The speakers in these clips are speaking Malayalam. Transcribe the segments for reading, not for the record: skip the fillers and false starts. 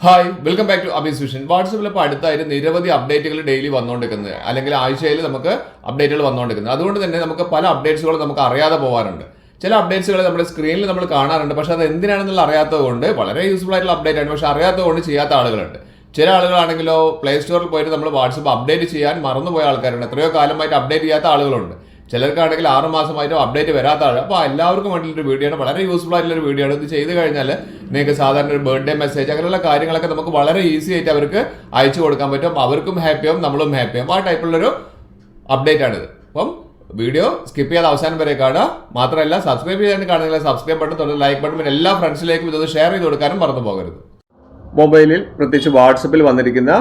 Hi welcome back to Abi's vision. വാട്സപ്പിൽ ഇപ്പോൾ അടുത്തായിട്ട് നിരവധി അപ്ഡേറ്റുകൾ ഡെയിലി വന്നുകൊണ്ടിരിക്കുന്നത്, അല്ലെങ്കിൽ ആഴ്ചയിൽ നമുക്ക് അപ്ഡേറ്റുകൾ വന്നുകൊണ്ടിരിക്കുന്നത്. അതുകൊണ്ട് തന്നെ നമുക്ക് പല അപ്ഡേറ്റ്സുകളും നമുക്ക് അറിയാതെ പോകാറുണ്ട്. ചില അപ്ഡേറ്റ്സുകൾ നമ്മുടെ സ്ക്രീനിൽ നമ്മൾ കാണാറുണ്ട്, പക്ഷെ അത് എന്തിനാണെന്നുള്ള അറിയാത്തത് കൊണ്ട് വളരെ യൂസ്ഫുൾ ആയിട്ടുള്ള അപ്ഡേറ്റ് ആണ്, പക്ഷെ അറിയാത്തത് കൊണ്ട് ചെയ്യാത്ത ആളുകളുണ്ട്. ചില ആളുകളാണെങ്കിലോ പ്ലേ സ്റ്റോറിൽ പോയിട്ട് നമ്മൾ വാട്സപ്പ് അപ്ഡേറ്റ് ചെയ്യാൻ മറന്നുപോയ ആൾക്കാരുണ്ട്. എത്രയോ കാലമായിട്ട് അപ്ഡേറ്റ് ചെയ്യാത്ത ആളുകളുണ്ട്. ചിലർക്കാണെങ്കിൽ 6 മാസമായിട്ടും അപ്ഡേറ്റ് വരാത്ത ആൾ. അപ്പോൾ എല്ലാവർക്കും വേണ്ടിയിട്ടൊരു വീഡിയോ ആണ്, വളരെ യൂസ്ഫുൾ ആയിട്ടുള്ള വീഡിയോ ആണ്. ഇത് ചെയ്ത് കഴിഞ്ഞാൽ നിങ്ങൾക്ക് സാധാരണ ഒരു ബർത്ത്ഡേ മെസ്സേജ് അങ്ങനെയുള്ള കാര്യങ്ങളൊക്കെ നമുക്ക് വളരെ ഈസി ആയിട്ട് അവർക്ക് അയച്ചു കൊടുക്കാൻ പറ്റും. അവർക്കും ഹാപ്പിയാവും, നമ്മളും ഹാപ്പിയാവും. ആ ടൈപ്പുള്ളൊരു അപ്ഡേറ്റ് ആണിത്. അപ്പം വീഡിയോ സ്കിപ്പ് ചെയ്യാതെ അവസാനം വരെ കാണുക. മാത്രമല്ല സബ്സ്ക്രൈബ് ചെയ്യാൻ കാണുന്നില്ല, സബ്സ്ക്രൈബ് ബട്ടൺ തൊട്ട് ലൈക്ക് ബട്ടൺ, പിന്നെ എല്ലാ ഫ്രണ്ട്സിലേക്കും ഇതൊന്ന് ഷെയർ ചെയ്ത് കൊടുക്കാനും മറന്നു പോകരുത്. മൊബൈലിൽ പ്രത്യേകിച്ച് വാട്സപ്പിൽ വന്നിരിക്കുന്ന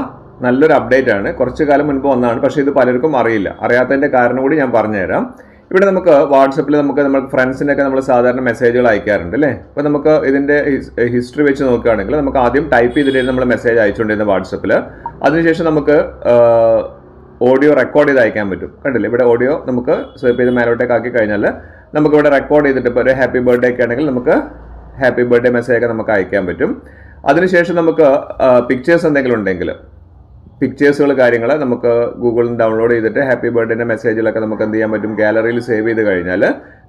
നല്ലൊരു അപ്ഡേറ്റ് ആണ്. കുറച്ചു കാലം മുൻപ് വന്നതാണ്, പക്ഷേ ഇത് പലർക്കും അറിയില്ല. അറിയാത്തതിന്റെ കാരണം കൂടി ഞാൻ പറഞ്ഞുതരാം. ഇവിടെ നമുക്ക് വാട്സപ്പിൽ നമുക്ക് ഫ്രണ്ട്സിനൊക്കെ നമ്മൾ സാധാരണ മെസ്സേജുകൾ അയക്കാറുണ്ട് അല്ലേ. അപ്പോൾ നമുക്ക് ഇതിന്റെ ഹിസ്റ്ററി വെച്ച് നോക്കുകയാണെങ്കിൽ നമുക്ക് ആദ്യം ടൈപ്പ് ചെയ്തിട്ട് നമ്മൾ മെസ്സേജ് അയച്ചുകൊണ്ടിരുന്ന വാട്സപ്പിൽ. അതിനുശേഷം നമുക്ക് ഓഡിയോ റെക്കോർഡ് ചെയ്ത് അയക്കാൻ പറ്റും. കണ്ടില്ലേ, ഇവിടെ ഓഡിയോ നമുക്ക് സ്വൈപ്പ് ചെയ്ത് മേലോട്ടേക്ക് ആക്കി കഴിഞ്ഞാൽ നമുക്ക് ഇവിടെ റെക്കോർഡ് ചെയ്തിട്ട് ഇപ്പോൾ ഒരു ഹാപ്പി ബർത്ത്ഡേ ഒക്കെ ആണെങ്കിൽ നമുക്ക് ഹാപ്പി ബർത്ത്ഡേ മെസ്സേജ് ഒക്കെ നമുക്ക് അയക്കാൻ പറ്റും. അതിനുശേഷം നമുക്ക് പിക്ചേഴ്സ് എന്തെങ്കിലും ഉണ്ടെങ്കിൽ പിക്ചേഴ്സുകൾ കാര്യങ്ങൾ നമുക്ക് ഗൂഗിളിൽ നിന്ന് ഡൗൺലോഡ് ചെയ്തിട്ട് ഹാപ്പി ബർത്ത്ഡേൻ്റെ മെസ്സേജുകളൊക്കെ നമുക്ക് എന്ത് ചെയ്യാൻ പറ്റും, ഗാലറിയിൽ സേവ് ചെയ്ത് കഴിഞ്ഞാൽ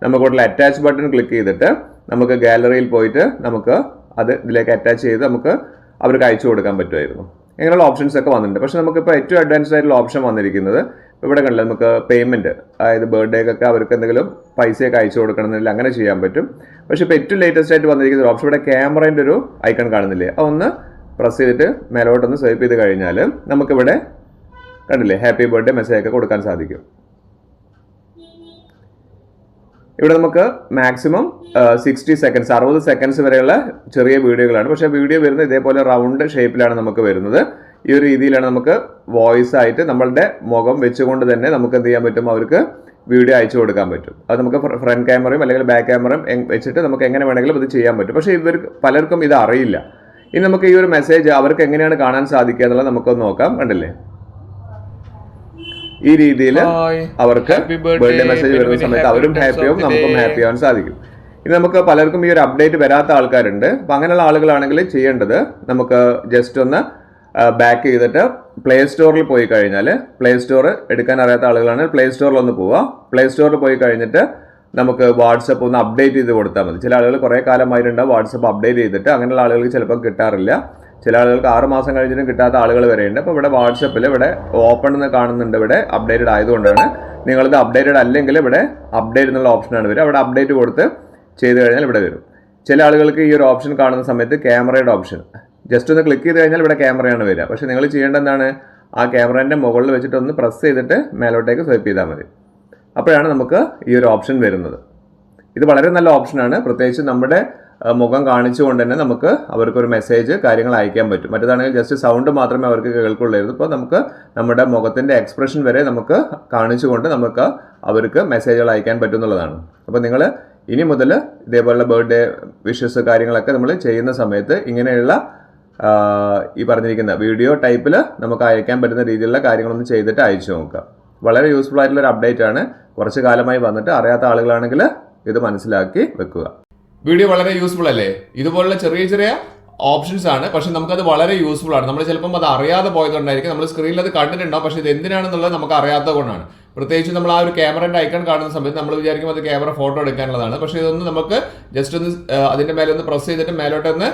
നമുക്ക് ഇവിടെ അറ്റാച്ച് ബട്ടൺ ക്ലിക്ക് ചെയ്തിട്ട് നമുക്ക് ഗാലറിയിൽ പോയിട്ട് നമുക്ക് അത് ഇതിലേക്ക് അറ്റാച്ച് ചെയ്ത് നമുക്ക് അവർക്ക് അയച്ചു കൊടുക്കാൻ പറ്റുമായിരുന്നു. ഇങ്ങനെയുള്ള ഓപ്ഷൻസ് ഒക്കെ വന്നിട്ടുണ്ട്. പക്ഷേ നമുക്കിപ്പോൾ ഏറ്റവും അഡ്വാൻസ്ഡ് ആയിട്ടുള്ള ഓപ്ഷൻ വന്നിരിക്കുന്നത് ഇവിടെ കണ്ടില്ല, നമുക്ക് പേയ്മെൻറ്റ്, അതായത് ബർത്ത്ഡേക്കൊക്കെ അവർക്ക് എന്തെങ്കിലും പൈസയൊക്കെ അയച്ചു കൊടുക്കണമെന്നില്ല, അങ്ങനെ ചെയ്യാൻ പറ്റും. പക്ഷേ ഇപ്പോൾ ഏറ്റവും ലേറ്റസ്റ്റ് ആയിട്ട് വന്നിരിക്കുന്ന ഒരു ഓപ്ഷൻ ഇവിടെ ക്യാമറേൻ്റെ ഒരു ഐക്കൺ കാണുന്നില്ലേ, അതൊന്ന് പ്രസ് ചെയ്തിട്ട് മേലോട്ടൊന്ന് സ്വൈപ്പ് ചെയ്ത് കഴിഞ്ഞാൽ നമുക്കിവിടെ കണ്ടില്ലേ ഹാപ്പി ബർത്ത്ഡേ മെസ്സേജ് ഒക്കെ കൊടുക്കാൻ സാധിക്കും. ഇവിടെ നമുക്ക് മാക്സിമം 60 സെക്കൻഡ്സ് 60 സെക്കൻഡ്സ് വരെയുള്ള ചെറിയ വീഡിയോകളാണ്. പക്ഷേ വീഡിയോ വരുന്നത് ഇതേപോലെ റൗണ്ട് ഷേപ്പിലാണ് നമുക്ക് വരുന്നത്. ഈ ഒരു രീതിയിലാണ് നമുക്ക് വോയിസ് ആയിട്ട് നമ്മളുടെ മുഖം വെച്ചുകൊണ്ട് തന്നെ നമുക്ക് എന്ത് ചെയ്യാൻ പറ്റും, അവർക്ക് വീഡിയോ അയച്ചു കൊടുക്കാൻ പറ്റും. അത് നമുക്ക് ഫ്രണ്ട് ക്യാമറയും അല്ലെങ്കിൽ ബാക്ക് ക്യാമറയും വെച്ചിട്ട് നമുക്ക് എങ്ങനെ വേണമെങ്കിലും ഇത് ചെയ്യാൻ പറ്റും. പക്ഷേ പലർക്കും ഇത് അറിയില്ല. ഇനി നമുക്ക് ഈ ഒരു മെസ്സേജ് അവർക്ക് എങ്ങനെയാണ് കാണാൻ സാധിക്കുക എന്നുള്ളത് നമുക്കൊന്ന് നോക്കാം. കണ്ടില്ലേ, ഈ രീതിയിൽ അവർക്ക് ബർത്ത്ഡേ മെസ്സേജ് വരുന്ന സമയത്ത് അവരും ഹാപ്പിയാവും, നമുക്കും ഹാപ്പി ആവാൻ സാധിക്കും. ഇനി നമുക്ക് പലർക്കും ഈ ഒരു അപ്ഡേറ്റ് വരാത്ത ആൾക്കാരുണ്ട്. അപ്പം അങ്ങനെയുള്ള ആളുകളാണെങ്കിൽ ചെയ്യേണ്ടത് നമുക്ക് ജസ്റ്റ് ഒന്ന് ബാക്ക് ചെയ്തിട്ട് പ്ലേ സ്റ്റോറിൽ പോയി കഴിഞ്ഞാൽ, പ്ലേ സ്റ്റോർ എടുക്കാൻ അറിയാത്ത ആളുകളാണ് പ്ലേ സ്റ്റോറിൽ ഒന്ന് പോവുക. പ്ലേ സ്റ്റോറിൽ പോയി കഴിഞ്ഞിട്ട് നമുക്ക് വാട്സപ്പ് ഒന്ന് അപ്ഡേറ്റ് ചെയ്ത് കൊടുത്താൽ മതി. ചില ആളുകൾ കുറേ കാലമായിട്ടുണ്ടാവും വാട്സപ്പ് അപ്ഡേറ്റ് ചെയ്തിട്ട്, അങ്ങനെയുള്ള ആളുകൾക്ക് ചിലപ്പോൾ കിട്ടാറില്ല. ചില ആളുകൾക്ക് 6 മാസം കഴിഞ്ഞിട്ടും കിട്ടാത്ത ആളുകൾ വരെയുണ്ട്. അപ്പോൾ ഇവിടെ വാട്സപ്പിൽ ഇവിടെ ഓപ്പൺ എന്ന് കാണുന്നുണ്ട്, ഇവിടെ അപ്ഡേറ്റഡ് ആയതുകൊണ്ടാണ്. നിങ്ങളിത് അപ്ഡേറ്റഡ് അല്ലെങ്കിൽ ഇവിടെ അപ്ഡേറ്റ് എന്നുള്ള ഓപ്ഷനാണ് വരിക. അവിടെ അപ്ഡേറ്റ് കൊടുത്ത് ചെയ്ത് കഴിഞ്ഞാൽ ഇവിടെ വരും. ചില ആളുകൾക്ക് ഈ ഒരു ഓപ്ഷൻ കാണുന്ന സമയത്ത് ക്യാമറയുടെ ഓപ്ഷൻ ജസ്റ്റ് ഒന്ന് ക്ലിക്ക് ചെയ്ത് കഴിഞ്ഞാൽ ഇവിടെ ക്യാമറയാണ് വരിക. പക്ഷേ നിങ്ങൾ ചെയ്യേണ്ടത് എന്താണ്, ആ ക്യാമറേൻ്റെ മുകളിൽ വെച്ചിട്ട് ഒന്ന് പ്രസ് ചെയ്തിട്ട് മേലോട്ടേക്ക് സ്വൈപ്പ് ചെയ്താൽ മതി. അപ്പോഴാണ് നമുക്ക് ഈ ഒരു ഓപ്ഷൻ വരുന്നത്. ഇത് വളരെ നല്ല ഓപ്ഷനാണ്. പ്രത്യേകിച്ച് നമ്മുടെ മുഖം കാണിച്ചുകൊണ്ട് തന്നെ നമുക്ക് അവർക്കൊരു മെസ്സേജ് കാര്യങ്ങൾ അയക്കാൻ പറ്റും. മറ്റേതാണെങ്കിൽ ജസ്റ്റ് സൗണ്ട് മാത്രമേ അവർക്ക് കേൾക്കുള്ളായിരുന്നു. ഇപ്പോൾ നമുക്ക് നമ്മുടെ മുഖത്തിൻ്റെ എക്സ്പ്രഷൻ വരെ നമുക്ക് കാണിച്ചുകൊണ്ട് നമുക്ക് അവർക്ക് മെസ്സേജുകൾ അയക്കാൻ പറ്റുന്നുള്ളതാണ്. അപ്പോൾ നിങ്ങൾ ഇനി മുതൽ ഇതേപോലുള്ള ബർത്ത്ഡേ വിഷസ് കാര്യങ്ങളൊക്കെ നമ്മൾ ചെയ്യുന്ന സമയത്ത് ഇങ്ങനെയുള്ള ഈ പറഞ്ഞിരിക്കുന്ന വീഡിയോ ടൈപ്പിൽ നമുക്ക് അയക്കാൻ പറ്റുന്ന രീതിയിലുള്ള കാര്യങ്ങളൊന്നും ചെയ്തിട്ട് അയച്ചു നോക്കുക. വളരെ യൂസ്ഫുൾ ആയിട്ടുള്ള ഒരു അപ്ഡേറ്റ് ആണ്. കുറച്ച് കാലമായി വന്നിട്ട് അറിയാത്ത ആളുകളാണെങ്കിൽ ഇത് മനസ്സിലാക്കി വെക്കുക. വീഡിയോ വളരെ യൂസ്ഫുൾ അല്ലേ? ഇതുപോലുള്ള ചെറിയ ചെറിയ ഓപ്ഷൻസ് ആണ്, പക്ഷെ നമുക്കത് വളരെ യൂസ്ഫുൾ ആണ്. നമ്മൾ ചിലപ്പം അത് അറിയാതെ പോയതുകൊണ്ടായിരിക്കും. നമ്മൾ സ്ക്രീനിൽ അത് കണ്ടിട്ടുണ്ടാവും, പക്ഷെ ഇത് എന്തിനാണെന്നുള്ളത് നമുക്ക് അറിയാത്തത് കൊണ്ടാണ്. പ്രത്യേകിച്ച് നമ്മൾ ആ ഒരു ക്യാമറയുടെ ഐക്കൺ കാണുന്ന സമയത്ത് നമ്മൾ വിചാരിക്കും അത് ക്യാമറ ഫോട്ടോ എടുക്കാനുള്ളതാണ്. പക്ഷേ ഇതൊന്ന് നമുക്ക് ജസ്റ്റ് ഒന്ന് അതിന്റെ മേലെ ഒന്ന് പ്രസ് ചെയ്തിട്ട് മേലോട്ടൊന്ന്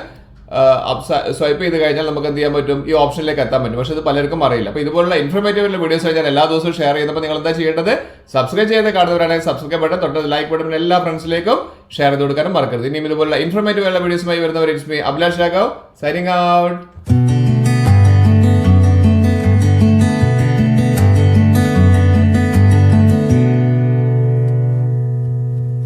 സ്വൈപ്പ് ചെയ്ത് കഴിഞ്ഞാൽ നമുക്ക് എന്ത് ചെയ്യാൻ പറ്റും, ഈ ഓപ്ഷനിലേക്ക് എത്താൻ പറ്റും. പക്ഷേ ഇത് പലർക്കും അറിയില്ല. അപ്പോൾ ഇതുപോലുള്ള ഇൻഫോർമേറ്റീവ് വീഡിയോസ് ഞാൻ എല്ലാ ദിവസവും ഷെയർ ചെയ്യുന്നപ്പോൾ നിങ്ങൾ എന്താ ചെയ്യേണ്ടത്, സബ്സ്ക്രൈബ് ചെയ്ത് കാണുന്നവരാണെങ്കിൽ സബ്സ്ക്രൈബ് ബട്ടൺ തൊട്ട് ലൈക്ക് ബട്ടൺ എല്ലാ ഫ്രണ്ട്സിലേക്കും ഷെയർ ചെയ്ത് കൊടുക്കാനും മറക്കരുത്. ഇനിയും ഇതുപോലുള്ള ഇൻഫോർമേറ്റീവ് വീഡിയോസുമായി വരുന്നവർ it's me Abhilash Raghav signing out.